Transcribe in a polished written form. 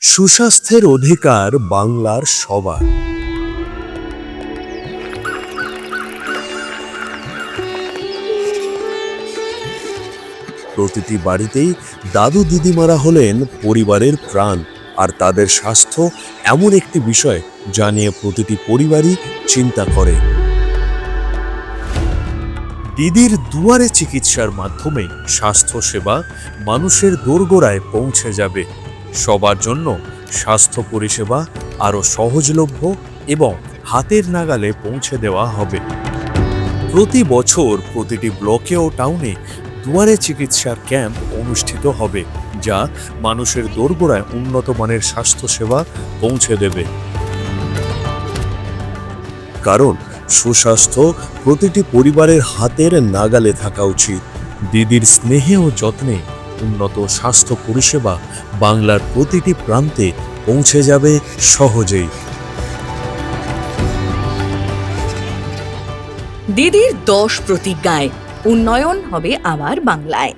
সুস্বাস্থ্যের অধিকার বাংলার সবার। প্রতিটি বাড়িতেই দাদু দিদিমারা হলেন পরিবারের প্রাণ, আর তাদের স্বাস্থ্য এমন একটি বিষয় যা নিয়ে প্রতিটি পরিবারই চিন্তা করে। দিদির দুয়ারে চিকিৎসার মাধ্যমে স্বাস্থ্যসেবা মানুষের দোরগোড়ায় পৌঁছে যাবে। সবার জন্য স্বাস্থ্য পরিষেবা আরও সহজলভ্য এবং হাতের নাগালে পৌঁছে দেওয়া হবে। প্রতি বছর প্রতিটি ব্লকে ও টাউনে দুয়ারে চিকিৎসার ক্যাম্প অনুষ্ঠিত হবে, যা মানুষের দোরগোড়ায় উন্নত মানের স্বাস্থ্যসেবা পৌঁছে দেবে। কারণ সুস্বাস্থ্য প্রতিটি পরিবারের হাতের নাগালে থাকা উচিত। দিদির স্নেহে ও যত্নে উন্নত স্বাস্থ্য পরিষেবা বাংলার প্রতিটি প্রান্তে পৌঁছে যাবে সহজেই। দিদির 10 প্রতিজ্ঞায় উন্নয়ন হবে আমার বাংলায়।